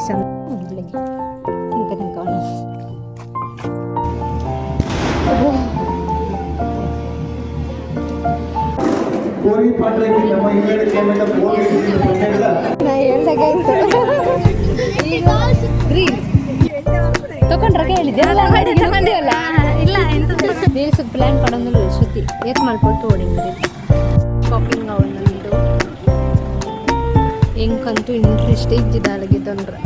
ಚಂದ ತಗೊಂಡ್ರೆ ಹೇಳಿದ್ದೆ ತಗೊಂಡಿವಲ್ಲ ಇಲ್ಲ ರೀಲ್ಸ್ ಪ್ಲಾನ್ ಪಡೋದು ಶ್ರುತಿ ಏತ್ ಮಾಡ್ಕೊಟ್ಟು ಓಡಿಂಗ್ರಿ ಶಾಪಿಂಗ್ ಅವನಂದು ಹೆಂಗಂತೂ ಇಂಟ್ರೆಸ್ಟ್ ಇದ್ದಿದ್ದ ಅಲ್ಲಿಗಿತ್ತಂದ್ರೆ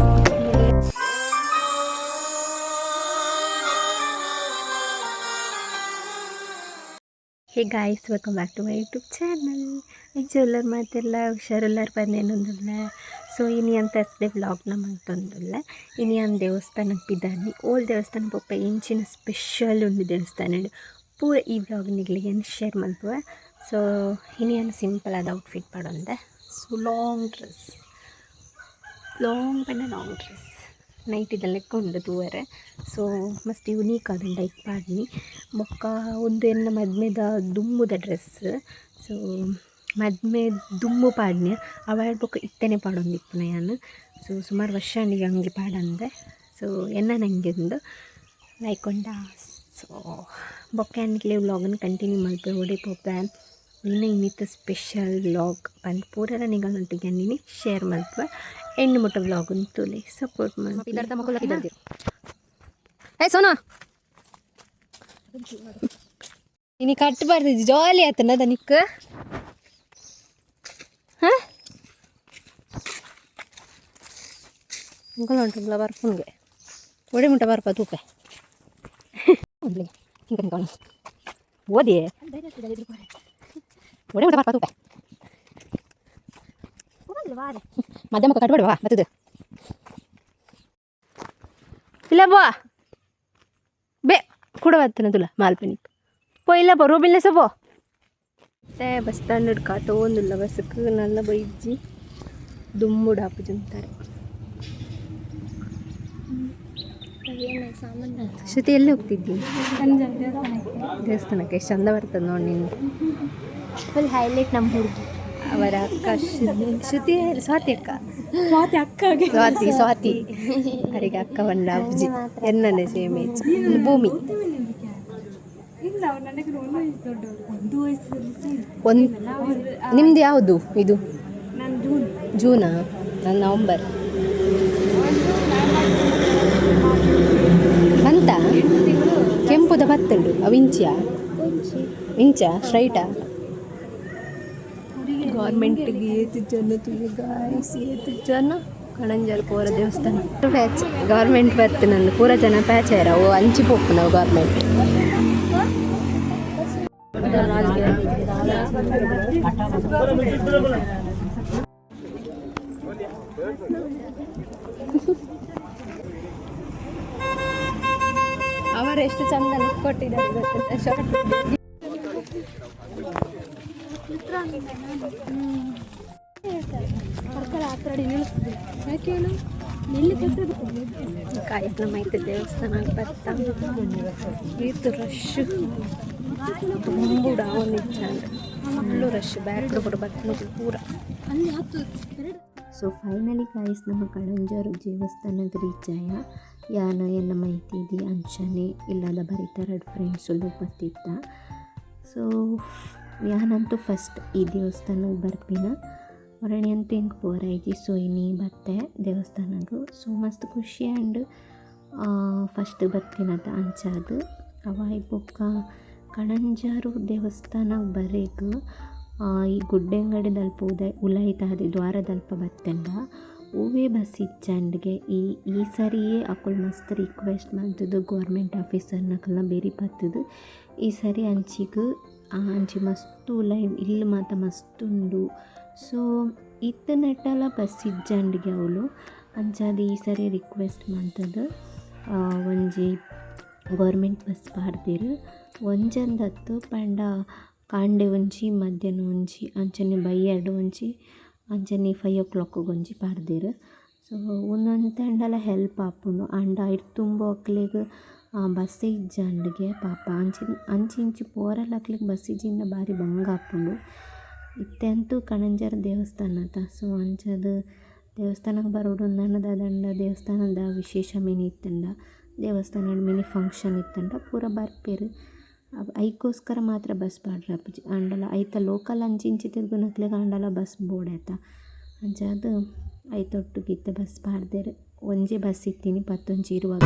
hey guys welcome back to my YouTube channel ಹೆಚ್ಚು ಎಲ್ಲರ ಮಾತೆಲ್ಲ ಹುಷಾರೆಲ್ಲರ ಬಂದೇನೊಂದಿಲ್ಲ ಸೊ ಇನಿ ಅಂತ ಅಷ್ಟೇ ವ್ಲಾಗ್ನ ಮಾಡ್ತೊಂದಿಲ್ಲ ಇನಿ ಒಂದು ದೇವಸ್ಥಾನಕ್ಕೆ ಬಿದ್ದಾನೆ ಓಲ್ಡ್ ದೇವಸ್ಥಾನ ಪಪ್ಪ ಇಂಚಿನ ಸ್ಪೆಷಲ್ ಒಂದು ದೇವಸ್ಥಾನ ಪೂರ ಈ ವ್ಲಾಗ್ ನಿಗ್ಲಿಗೆ ಶೇರ್ ಮಾಡ್ತವೆ ಸೊ ಇನಿ ಒಂದು ಸಿಂಪಲ್ ಆದ ಔಟ್ಫಿಟ್ ಮಾಡೋಂದೆ ಸೊ ಲಾಂಗ್ ಡ್ರೆಸ್ ನೈಟ್ ಇದೆಲ್ಲಕ್ಕೆ ಉಂಡು ತೂವರೆ ಸೊ ಮಸ್ತ್ ಯುನೀಕ್ ಆದಂಡ ಇಕ್ ಪಾಡ್ನಿ ಬೊಕ್ಕ ಒಂದು ಎನ್ನ ಮದ್ಮೆದ ದುಂಬುದ ಡ್ರೆಸ್ ಸೊ ಮದ್ಮೆ ದುಂಬು ಪಾಡ್ನೆ ಅವಾಡ್ ಬೊಕ್ಕ ಇತ್ತನೆ ಪಾಡೊಂದಿಪ್ಪುನ ನಾನು ಸೊ ಸುಮಾರು ವರ್ಷ ಅಂಡಿಗೆ ಹಂಗೆ ಪಾಡಂದೆ ಸೊ ಎನ್ನ ನಂಗೆ ಒಂದು ಲೈಕೊಂಡ ಸೊ ಬೊಕ್ಕ ಅನ್ನಿಕ್ಲೆ ವ್ಲಾಗನ್ನು ಕಂಟಿನ್ಯೂ ಮಲ್ಪೆ ಓಡಿ ಪೋಪೆ ಇನ್ನಿತ್ತು ಸ್ಪೆಷಲ್ ವ್ಲಾಗ್ ಬಂದು ಪೂರ ನಿಗಳೊಟ್ಟಿಗೆ ನೀನು ಶೇರ್ ಮಲ್ಪೆ ಹೆಣ್ಣು ಮುಟ್ಟ ವ್ಲಾಗ್ ಅಂತೂಲಿ ಸಪೋರ್ಟ್ ಮಾಡಿ ಏ ಸೋನಾ ಇನಿ ಕಟ್ಟಬಾರ್ದು ಜಾಲಿ ಆತನ ದನಿಕ್ ಹಾಂ ಉಂಟಲ್ಲ ಬರ್ಪುನ್ಗೆ ಒಡೆ ಮುಟ್ಟ ಬರ್ಪ ತೂಪೆ ಹಿಂಗೆ ಓದಿ ಒಡೆ ಮುಟ್ಟ ಬರ್ಪ ತೂಪೆ ಮಧ್ಯ ಮಕ್ಕ ಕಟ್ಬೇಡವಾ ಮತ್ತದು ಇಲ್ಲ ಬೋ ಬೇ ಕೂಡ ಬರ್ತೇನೆ ತುಲ ಮಾಲ್ಪನಿ ಪೋ ಇಲ್ಲ ಬೋ ರೋಬಿಲ್ನೆ ಸಬೋ ಬಸ್ ಸ್ಟ್ಯಾಂಡ್ ಕಾಟೋ ಒಂದಿಲ್ಲ ಬಸ್ಸಕ್ಕೆ ನಲ್ಲ ಬೈಜಿ ದುಮ್ಮುಡು ಹಾಪುಜಂತಾರೆ ಶ್ರುತಿ ಎಲ್ಲಿ ಹೋಗ್ತಿದ್ದಿ ದೇವಸ್ಥಾನಕ್ಕೆ ಎಷ್ಟು ಚಂದ ಬರ್ತದೆ ನೋಡಿ ನಿನ್ನ ಫುಲ್ ಹೈಲೈಟ್ ನಮ್ಮ ಹುಡುಗಿ ಅವರ ಅಕ್ಕ ಶ್ರುತಿ ಸ್ವಾತಿ ಅವರಿಗೆ ಅಕ್ಕ ಬಂದ ಅಪ್ಪಾಜಿ ಎನ್ನನೆ ಸೇಮ್ ಏಜ್ ಭೂಮಿ ಒಂದು ನಿಮ್ದು ಯಾವುದು ಇದು ಜೂನಾ ನಾನು ನವಂಬರ್ ಅಂತ ಕೆಂಪುದ ಬತ್ತುಂಡು ಅವು ಇಂಚಾ ಸ್ಟ್ರೈಟಾ ಗೌರ್ಮೆಂಟ್ಗೆ ಏತು ಜನ ಕಣಂಜಲ್ ಪೂರ ದೇವಸ್ಥಾನ ಪ್ಯಾಚ್ ಗೌರ್ಮೆಂಟ್ ಬರ್ತು ನಂದು ಪೂರ ಜನ ಪ್ಯಾಚ್ ಅವು ಹಂಚಿ ಪೋಪು ನಾವು ಗೌರ್ಮೆಂಟ್ ಅವರೆಷ್ಟು ಚಂದ ಕೊಟ್ಟಿದ್ದಾರೆ ಗೊತ್ತಿಲ್ಲ ಶಾರ್ಟ್ ಕಾಯಿಸ್ನ ಮೈತೆ ದೇವಸ್ಥಾನ ಬರ್ತಾ ಈತು ರಶ್ ತುಂಬುಡ ಒಂದಿತ್ತು ಫುಲ್ಲು ರಶ್ ಬ್ಯಾಕ್ ಕೂಡ ಬರ್ತೀನಿ ಪೂರ ಸೊ ಫೈನಲಿ ಕಾಯಿಸ್ ನಮ್ಮ ಕಳಂಜರು ದೇವಸ್ಥಾನಕ್ಕೆ ರೀಚ್ ಆಯ ಯಾನ ಎನ್ನ ಮೈತಿದಿ ಅಂಚನೆ ಇಲ್ಲದ ಬರೀತಾರೆ ಫ್ರೆಂಡ್ಸು ಬರ್ತಿದ್ದ ಸೊ ಯಾನಂತೂ ಫಸ್ಟ್ ಈ ದೇವಸ್ಥಾನಕ್ಕೆ ಬರ್ಪಿನ ಹೊರಣೆ ಅಂತೂ ಹಿಂಗೆ ಪೋರೈತಿ ಸೊ ಇನ್ನಿ ಬತ್ತೆ ದೇವಸ್ಥಾನಗೂ ಸೊ ಮಸ್ತ್ ಖುಷಿ ಆ್ಯಂಡ್ ಫಸ್ಟ್ ಬರ್ತೀನಂತ ಅಂಚಾದು ಅವಾಯ್ ಬೊಕ್ಕ ಕಣಂಜಾರು ದೇವಸ್ಥಾನಕ್ಕೆ ಬರೇಗ ಈ ಗುಡ್ಡೆಂಗಡಿ ದಲ್ಪ ಉಲಾಯ್ತಾದೆ ದ್ವಾರದಲ್ಪ ಬತ್ತೆಂಡ ಹೂವೇ ಬಸ್ ಇಚ್ಚಂಡ್ಗೆ ಈ ಸರಿಯೇ ಅಕ್ಕಳು ಮಸ್ತ್ ರಿಕ್ವೆಸ್ಟ್ ಮಾಡ್ತಿದ್ದು ಗೌರ್ಮೆಂಟ್ ಆಫೀಸರ್ನಕ್ಕೆಲ್ಲ ಬೇರೆ ಬರ್ತದು ಈ ಸರಿ ಅಂಚಿಗೆ ಅಂಚಿ ಮಸ್ತು ಲೈವ್ ಇಲ್ಲಿ ಮಾತ್ರ ಮಸ್ತುಂಡು ಸೊ ಇತ್ತು ನೆಟ್ಟೆಲ್ಲ ಬಸ್ ಇಜ್ಜಂಡ್ಗೆ ಅವಳು ಅಂಚಾದ ಈ ಸರಿ ರಿಕ್ವೆಸ್ಟ್ ಮಾಡ್ತದೆ ಒಂಜಿ ಗೌರ್ಮೆಂಟ್ ಬಸ್ ಪಾಡ್ದಿರು ಒಂಜಂದತ್ತು ಪಂಡ ಕಾಂಡೆ ಒಂಜಿ ಮಧ್ಯಾಹ್ನ ಒಂಜಿ ಅಂಚನೆ ಬೈಯರ್ಡು ಒಂಜಿ ಅಂಚನೆ 5 o'clock ಒಂಜಿ ಪಾಡ್ದಿರು ಸೊ ಒಂದೊಂದು ತಂಡಲ ಹೆಲ್ಪ್ ಆಪುಂಡು ಅಂಡ ಇಟ್ಟು ತುಂಬು ಅಕ್ಲಿಗೆ ಬಸ್ ಇಜ್ಜಂಡ್ಗೆ ಪಾಪ ಅಂಚಿಂಚಿ ಪೋರಲ್ ಅಕ್ಲಿಗೆ ಬಸ್ ಇಜ್ಜಿಂದ ಭಾರಿ ಬಂಗ ಆಪುಂಡು ಇತ್ತೆಂತೂ ಕಣಂಜರ ದೇವಸ್ಥಾನ ಸೊ ಅಂಚದು ದೇವಸ್ಥಾನಕ್ಕೆ ಬರೋಡು ದಂಡ ದೇವಸ್ಥಾನದ ವಿಶೇಷ ಮಿನಿ ಇತ್ತಂಡ ದೇವಸ್ಥಾನದ ಮಿನಿ ಫಂಕ್ಷನ್ ಇತ್ತಂಡ ಪೂರ ಬರ್ಪೇರು ಐಕೋಸ್ಕರ ಮಾತ್ರ ಬಸ್ ಪಾಡ್ರ ಅಪ್ಪುಜಿ ಅಂಡಲ ಐತ ಲೋಕಲ್ ಅಂಚಿಂಚಿ ತಿರ್ಗುನಕ್ಲೆಗ್ ಅಂಡಲ ಬಸ್ ಬೋಡಾಯ್ತ ಅಂಚಾದ ಐತೊಟ್ಟುಗಿತ್ತ ಬಸ್ ಪಾಡ್ದೇರು ಒಂಜೇ ಬಸ್ ಇತ್ತೀನಿ 11 ಇರುವಾಗ.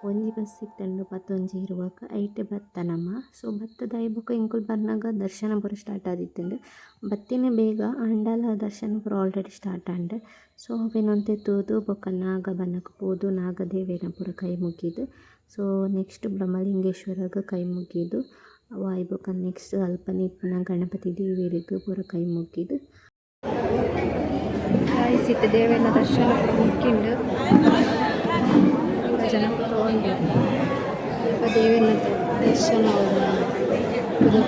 ಒಂಜಿ ಬಸ್ ಸಿಕ್ತಂಡು 11 ಇರುವಾಗ ಐಟೆ ಬತ್ತನಮ್ಮ. ಸೊ ಬತ್ತದ ಐಬೊಕ್ಕ ಇಂಕುಲು ಬರ್ನಾಗ ದರ್ಶನ ಪೂರ ಸ್ಟಾರ್ಟ್ ಆದಿತ್ತಂಡು ಬತ್ತಿನೇ ಬೇಗ ಅಂಡಲ ದರ್ಶನ ಪೂರ ಆಲ್ರೆಡಿ ಸ್ಟಾರ್ಟ್ ಆಂಡೆ. ಸೊ ಅವೇನೊಂತೆ ತೂದು ಬೊಕ್ಕ ನಾಗ ಬನ್ನಕ್ಕೆ ಪೋದು ನಾಗದೇವೇನ ಪೂರ ಕೈ ಮುಗಿದು. ಸೊ ನೆಕ್ಸ್ಟ್ ಬ್ರಹ್ಮಲಿಂಗೇಶ್ವರಗೆ ಕೈ ಮುಗಿದು ಅವ ಐಬೊಕ್ಕ ನೆಕ್ಸ್ಟ್ ಅಲ್ಪನೆ ಪುನಃ ಗಣಪತಿ ದೇವಿಯರಿಗೆ ಪೂರ ಕೈ ಮುಗಿದು ಸಿತ್ತ ದೇವೇನ ದರ್ಶನ ಮುಗಿಂಡು ಜನ ತಗೊಂಡು ದೇವೇನ ದರ್ಶನ ಇದು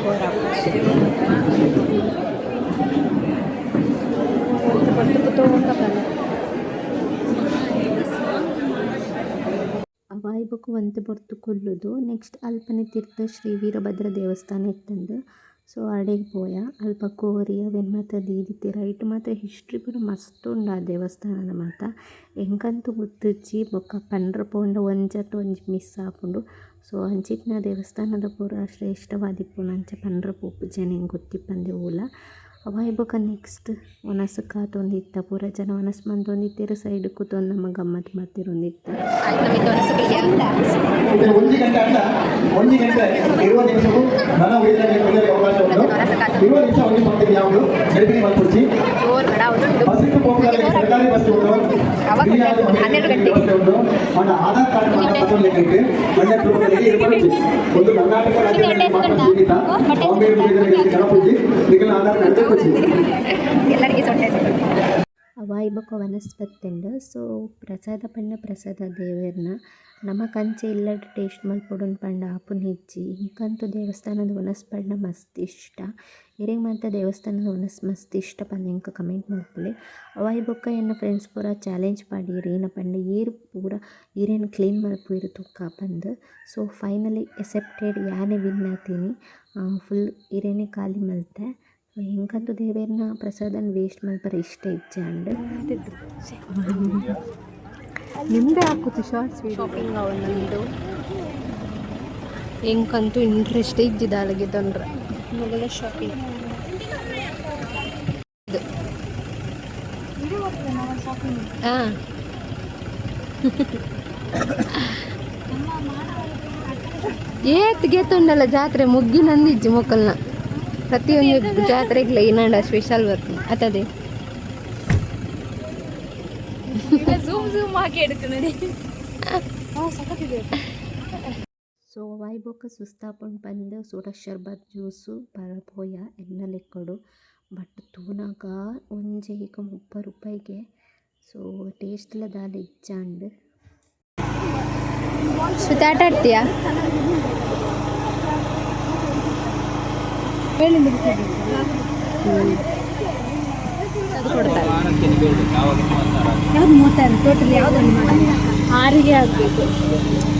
ಪಟ್ಟು ತಗೊಂಡ ವಾಯ್ಬಕ್ಕೆ ಒಂತೆ ಬೊರ್ತು ಕೊಲ್ಲುದು. ನೆಕ್ಸ್ಟ್ ಅಲ್ಪನೆ ತೀರ್ಥ ಶ್ರೀ ವೀರಭದ್ರ ದೇವಸ್ಥಾನ ಇತ್ತಂದು. ಸೊ ಅಡೆಗೆ ಪೋಯ ಅಲ್ಪ ಕೋರಿ ಅವೇನು ಮಾತ ದೀದಿತ್ತಿ ರೈಟ್ ಮಾತ್ರ ಹಿಸ್ಟ್ರಿ ಪೂರ ಮಸ್ತ್ ಉಂಡು ಆ ದೇವಸ್ಥಾನದ ಮಾತ ಎಂಕಂತೂ ಗೊತ್ತಿಚ್ಚಿ ಬೊಕ್ಕ ಪಂಡ್ರ ಪೋಂಡ ಒಂಜತ್ತು ಒಂಜಿ ಮಿಸ್ ಆಪುಂಡು. ಸೊ ಅಂಚಿತ್ತಿನ ದೇವಸ್ಥಾನದ ಪೂರ ಶ್ರೇಷ್ಠವಾದಿಪ್ಪುಂಡು ಅಂಚ ಪಂಡ್ರ ಪೋಪು ಜನ ಹೆಂಗೆ ಗೊತ್ತಿಪ್ಪಂದೆ ಓಲ ಅವಾಯ್ ಬೊಕ್ಕ ನೆಕ್ಸ್ಟ್ ಒನಸು ಕಾತೊಂದಿತ್ತ ಪೂರ ಜನ ಒನಸು ಮಂದೊಂದಿತ್ತೇರು ಸೈಡ್ ಕೂತೊಂದು ನಮ್ಮ ಗಮ್ಮತ್ತು ಮಾಡ್ತಿರೊಂದಿತ್ತ. ವಾಯ್ಬೊಕ್ಕ ವನಸ್ಪತಿಂಡು. ಸೊ ಪ್ರಸಾದ ಪಂಡ ಪ್ರಸಾದ ದೇವೇರ್ನ ನಮ್ಮ ಕಂಚೆ ಇಲ್ಲದ ಟೇಸ್ಟ್ ಮಲ್ಪೊಡುನ್ ಪಂಡ ಆಪುನ ಹೆಚ್ಚಿ ಇಂಕಂತೂ ದೇವಸ್ಥಾನದ ವನಸ್ಪಂಡ ಮಸ್ತ್ ಇಷ್ಟ. ಇರೆಂಗೆ ಮಾತ್ರ ದೇವಸ್ಥಾನದ ವನಸ್ ಮಸ್ತ್ ಇಷ್ಟ ಪಂದ ಇಂಕ ಕಮೆಂಟ್ ಮಲ್ಪಲೆ. ವಾಯ್ಬೊಕ್ಕ ಎನ್ನ ಫ್ರೆಂಡ್ಸ್ ಪೂರ ಚಾಲೆಂಜ್ ಪಾಡಿರು ಏನ ಪಂಡ ಏರು ಪೂರ ಇರೇನು ಕ್ಲೀನ್ ಮಲ್ಪುಯಿರು ತುಕ್ಕ ಪಂದು. ಸೊ ಫೈನಲಿ ಎಸೆಪ್ಟೆಡ್ ಯಾನೇ ವಿನ್ ಆತೀನಿ ಫುಲ್ ಇರೇನೇ ಖಾಲಿ ಮಲ್ತೆ. ಹೆಂಗಂತೂ ದೇವೇರ್ನ ಪ್ರಸಾದನ ವೇಸ್ಟ್ ಮಲ್ಪರ ಇಷ್ಟ ಇಚ್ಛೆ ಅಂಡ್ ನಿಮ್ಮದೇ ಹಾಕುತ್ತೆ ಶಾರ್ಟ್ಸ್ ಶಾಪಿಂಗ್ ಅವಳು ನಮ್ಮದು ಹೆಂಗಂತೂ ಇಂಟ್ರೆಸ್ಟ್ ಇದ್ದಿದ್ದ ಅಲ್ಲಿಗಿದ್ದಂದ್ರೆ ಮೊದಲ ಶಾಪಿಂಗ್ ಇದು ಹಾಂ ಏತ್ಗೆತ್ತುಂಡಲ್ಲ ಜಾತ್ರೆ ಮುಗ್ಗಿನಂದಿಜ್ಜಿ ಮೊಕ್ಕಲ್ನ ಪ್ರತಿಯೊಂದು ಜಾತ್ರೆಗೆ ಏನಾಡ ಸ್ಪೆಷಲ್ ಬರ್ತೀನಿ ಅತದೆ ಸೊ ವೈಬೊಕ್ಕ ಸುಸ್ತಾಪಂಡು ಬಂದು ಸೂಡ ಶರ್ಬತ್ ಜ್ಯೂಸು ಪರಪೋಯ ಎನ್ನ ಲೆಕ್ಕಡು ಬಟ್ ತೂನಾಗ ಒಂಜೆ ಈಗ 30 ರೂಪಾಯಿಗೆ. ಸೊ ಟೇಸ್ಟ್ಲ ದಾಲ ಇಜ್ಜಾಂಡು ಸುತ್ತಾಟ ಆಡ್ತೀಯಾ ಅದು ಕೊಡ್ತಾರೆ ಯಾವ್ದು 36 ಟೋಟಲ್ ಯಾವುದನ್ನು ಮಾಡಿ 6ಗೆ ಆಗಬೇಕು.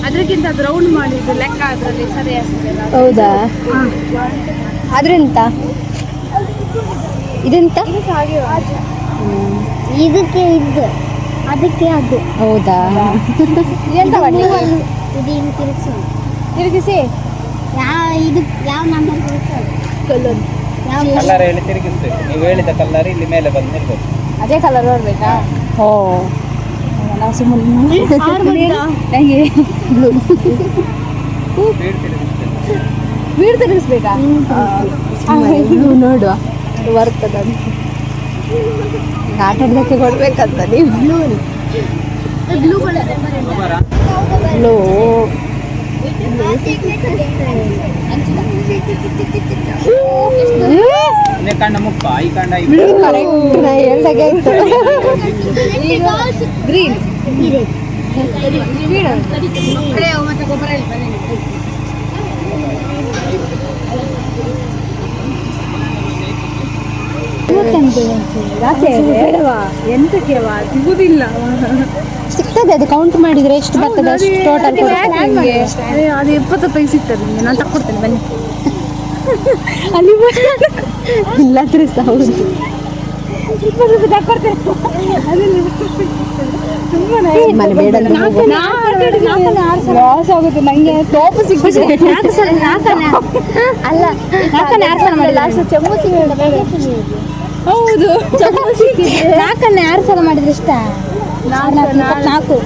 ಅದಕ್ಕಿಂತ ಅದು ರೌಂಡ್ ಮಾಡಿದ್ದು ಲೆಕ್ಕ ಅದರಲ್ಲಿ ಸರಿ ಆಗ್ತದೆ. ಹೌದಾ ಅದೆಂತ ಇದೆಂತ ಇದಕ್ಕೆ ಇದು ಅದಕ್ಕೆ ಅದು ಹೌದಾ ಎಂತ ಮಾಡಿ ತಿರುಗಿಸಿ ಇದು ಯಾವ ನಂಬರ್ ಕಲರ್ ಕಲರ್ ಹೇಳಿ ತಿರುಗಿಸ್ಬೇಕು. ನೀವು ಹೇಳಿದ ಕಲರ್ ಇಲ್ಲಿ ಮೇಲೆ ಬಂದು ನಿಲ್ಬೇಕು. ಅದೇ ಕಲರ್ ಬರಬೇಕಾ? ಓ ಸುಮ್ಮನೆ ಬೀಡ್ ತಿರುಗಿಸ್ಬೇಕಾ? ನೋಡುವ ಬರ್ತದ ಆಟ ಆಡೋದಕ್ಕೆ ಕೊಡ್ಬೇಕಂತ ನೀವು ಬ್ಲೂ ಕಂಡ ಮುಪ್ಪ ಈ ಕಂಡ ಗ್ರೀನ್ ಎಂತಕ್ಕೆವಾ ಸಿಗುದಿಲ್ಲ, ಸಿಗ್ತದೆ. ಅದು ಕೌಂಟ್ ಮಾಡಿದ್ರೆ ಎಷ್ಟು ಬರ್ತದೆ ಅಷ್ಟು ಟೋಟಲ್ ಅದು 20 ರೂಪಾಯಿ ಸಿಗ್ತದೆ ನಿಮಗೆ. ನಾನು ತಕ್ಕೊಡ್ತೇನೆ ಬನ್ನಿ. ಅಲ್ಲಿ ಇಲ್ಲಾದ್ರೆ ಹೌದು 20 ರೂಪಾಯಿ ತಕ್ಕೊಡ್ತೇನೆ. ಲಾಸ್ ಆಗುತ್ತೆ ನಂಗೆ. ಟೋಪು ಸಿಗ್ತದೆ. ಅಲ್ಲ ಹೌದು, ನಾಲ್ಕನ್ನ 6 ಸಲ ಮಾಡಿದ್ರೆ ಇಷ್ಟ. 4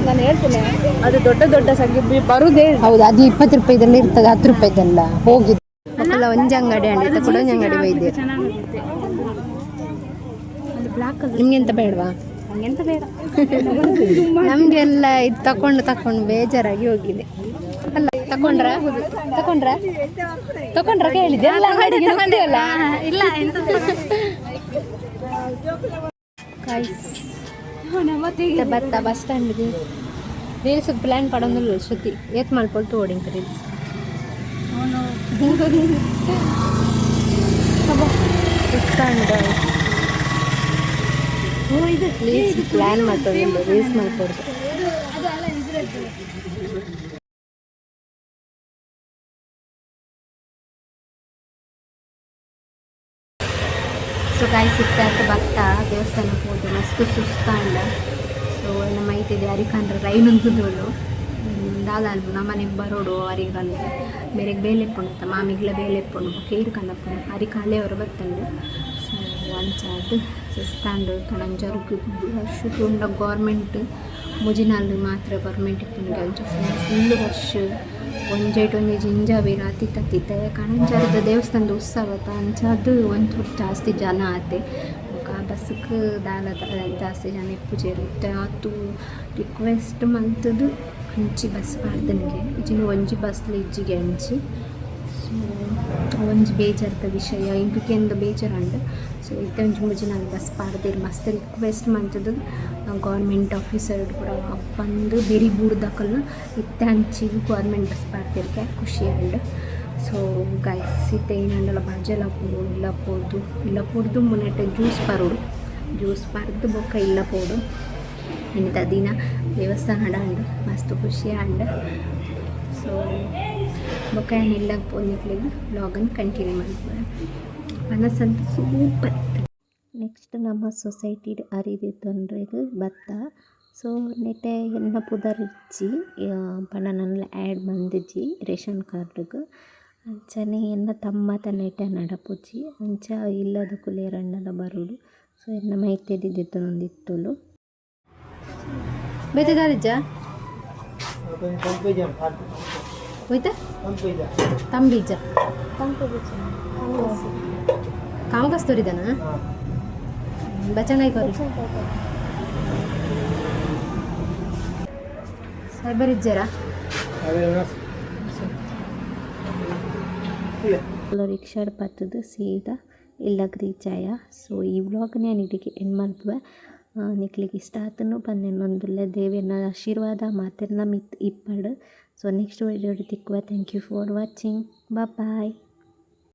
ನಾನು ಹೇಳ್ತೇನೆ, ಅದು ದೊಡ್ಡ ದೊಡ್ಡ ಸಂಖ್ಯೆ ಬರುದೇ. ಹೌದು, ಅದು 20 ರೂಪಾಯಿದಲ್ಲಿ ಇರ್ತದೆ, 10 ರೂಪಾಯಿದೆಲ್ಲ ಹೋಗಿದೆ. ಮಕ್ಕಳ ಒಂಜಿ ಅಂಗಡಿ ಅಂಡಿತ ಕೂಡ ಒಂಜಿ ಅಂಗಡಿ ಬೈದೆ. ನಿಮ್ಗೆ ಎಂತ ಬೇಡವಾ? ಎಂತ ಬೇಡ, ನಮಗೆಲ್ಲ ಇದು ತಕೊಂಡು ಬೇಜಾರಾಗಿ ಹೋಗಿದೆ. ಅಲ್ಲ ತಕೊಂಡ್ರ ಕೇಳಿದೆ ಎಲ್ಲ ಅಂಗಡಿಗೆ ನುಗ್ಗಿಯಲ್ಲ. ಇಲ್ಲ ಬತ್ತ ಬಸ್ ಸ್ಟ್ಯಾಂಡ್ಗೆ ರೀಲ್ಸ್ ಪ್ಲಾನ್ ಪಡೋದಿಲ್ಲ ಶ್ರುತಿ ಏತ್ ಮಾಡ್ಕೊಳ್ತು ಓಡಿಂಗ್ ರೀಲ್ಸ್ ಸ್ಟ್ಯಾಂಡ್ ಪ್ಲೀಸ್ ಪ್ಲಾನ್ ಮಾಡ್ಕೊಳ್ಳಿ ರೀಲ್ಸ್ ಮಾಡ್ಕೊಡ್ದು. ಸೊ ಗಾಯಿ ಸಿಕ್ತಾಯ್ತು ಭತ್ತ ದೇವಸ್ಥಾನಕ್ಕೆ ಹೋದು ಮಸ್ತ್ ಸುಸ್ತಾಂಡ. ಸೊ ನಮ್ಮ ಐತಿದೆ ಅರಿಕಂಡ್ರೆ ರೈನ್ ಅಂತದೋಳು ದಾದಾಲು ನಮ್ಮನೆಗೆ ಬರೋಡು ಅರಿಗಂದು ಬೇರೆಗೆ ಬೇಲೆ ಇಪ್ಪುಂಡು ಮಾಮಿಗ್ಲ ಬೇಲೆ ಇಪ್ಪುಂಡು ಕೇರು ಕಂದಪ್ಪುಂಡು ಅರಿಕಾಲೆ ಅವರು ಬರ್ತಂಡು. ಸೊ ಅಂಚಾದು ಸುಸ್ತಾಂಡು ಕಣಂಜರುಕು ರಶ್ ಉಂಡ ಗೌರ್ಮೆಂಟ್ ಮುಜಿನಾಲ್ ಮಾತ್ರ ಗೌರ್ಮೆಂಟ್ ಇಪ್ಪುಂಡು ಅಂಚ ಫುಲ್ ರಶ್ ಒಂಜೇಟೊಂದು ಜಿಂಜಾವಿ ರಾತಿ ತತ್ತಿತ್ತೆ ಕಣಂಜರದ ದೇವಸ್ಥಾನದ ಉತ್ಸವತ ಅಂಚದು ಒಂಚೂರು ಜಾಸ್ತಿ ಜನ ಆತೆ ಬಸ್ಸಿಗೆ ದಾಲ ಜಾಸ್ತಿ ಜನ ಇಪ್ಪುಜೇರಿತ್ತೆ ಆತು ರಿಕ್ವೆಸ್ಟ್ ಮಂತದು ಅಂಚಿ ಬಸ್ ಪಾಡ್ದನಿಗೆ ಇಜಿನ ಒಂಜಿ ಬಸ್ಲಿ ಇಜ್ಜಿಗೆ ಅಂಚಿ. ಸೊ ಒಂಜಿ ಬೇಜಾರ್ದ ವಿಷಯ ಇಂಕುಕೆಂದು ಬೇಜಾರಂಡು. ಸೊ ಇತ್ತೆ ಒಂಜಿ ಮುಜಿನ ಬಸ್ ಪಾಡ್ದೇರು ಮಸ್ತ್ ರಿಕ್ವೆಸ್ಟ್ ಮಂತದು ಗೌರ್ಮೆಂಟ್ ಆಫೀಸರ್ ಕೂಡ ಬಂದು ಬೇರೆ ಬೂಡ್ದಕ್ಕಲ್ಲ ಇತ್ತೆ ಹಂಚಿಗೆ ಗೌರ್ಮೆಂಟ್ ಬಸ್ ಪಾಡ್ದಿರ್ಕೆ ಖುಷಿ ಅಂಡು. ಸೊ ಗೈಸ್ ಇತ್ತೆ ಏನಂಡಲ್ಲ ಬಾಜೆಲ್ಲ ಇಲ್ಲ ಪೋಡ್ದು ಮುನ್ನಟ್ಟು ಜ್ಯೂಸ್ ಪಾರ್ದು ಬೊಕ್ಕ ಇಲ್ಲ ಪೋಡು ಇಂಥ ದಿನ ದೇವಸ್ಥಾನ ಅಂಡು ಮಸ್ತ್ ಖುಷಿ ಅಂಡು. ಸೊ ಬೊಕ್ಕ ಏನಿಲ್ಲ ಪೋನಿಕ್ಲಿಗೆ ಬ್ಲಾಗನ್ನು ಕಂಟಿನ್ಯೂ ಮಾಡ್ತಾರೆ ಮನಸ್ಸಂತ ಸೂಪರ್. ನೆಕ್ಸ್ಟ್ ನಮ್ಮ ಸೊಸೈಟಿ ಅರಿದಿತ್ತಂದ್ರೆ ಭತ್ತ. ಸೊ ನೆಟ್ಟೆ ಎನ್ನ ಪುದರ್ಜಿ ಪಣನಲ್ಲ ಆ್ಯಡ್ ಬಂದಿಜ್ಜಿ ರೇಷನ್ ಕಾರ್ಡ್ಗೆ ಅಂಚನೆ ಎನ್ನ ತಮ್ಮತ ನೆಟ್ಟೆ ನಡಪುಜಿ ಅಂಚ ಇಲ್ಲದ ಕುಲೇರಣ್ಣನ ಬರುಡು. ಸೊ ಎನ್ನ ಮೈತೆದಿದ್ದಿತ್ತು ನೊಂದಿತ್ತುಲು ಬೇತದಾರಿಜ್ಜ ಹೋಯ್ತಾ ತಂಬೀಜ ಕಾಮಗಾಸ್ ತೋರಿದಾನ ಬಚಂಗಾಯಿ ಕೊರಿ ಸೈಬರ್ ಇಜ್ಜರ ರಿಕ್ಷಾಡ್ ಪತ್ತದು ಸೀದಾ ಇಲ್ಲಗ್ ರೀಚ್ ಆಯ. ಸೊ ಈ ವ್ಲಾಗ್ ನಾನು ಇಡಿಗೆ ಎಂಡ್ ಮಾಡ್ತವೆ. ನಿಕ್ಲಿಗೆ ಇಷ್ಟ ಆತನು ಪನ್ನೆನ್ನೊಂದುಲ್ಲೆ ದೇವಿನ ಆಶೀರ್ವಾದ ಮಾತೆಲ್ಲ ಮಿತ್ ಇಪ್ಪಡು. ಸೊ ನೆಕ್ಸ್ಟ್ ವಿಡಿಯೋ ತಿಕ್ಕುವ. Thank you for watching. Bye.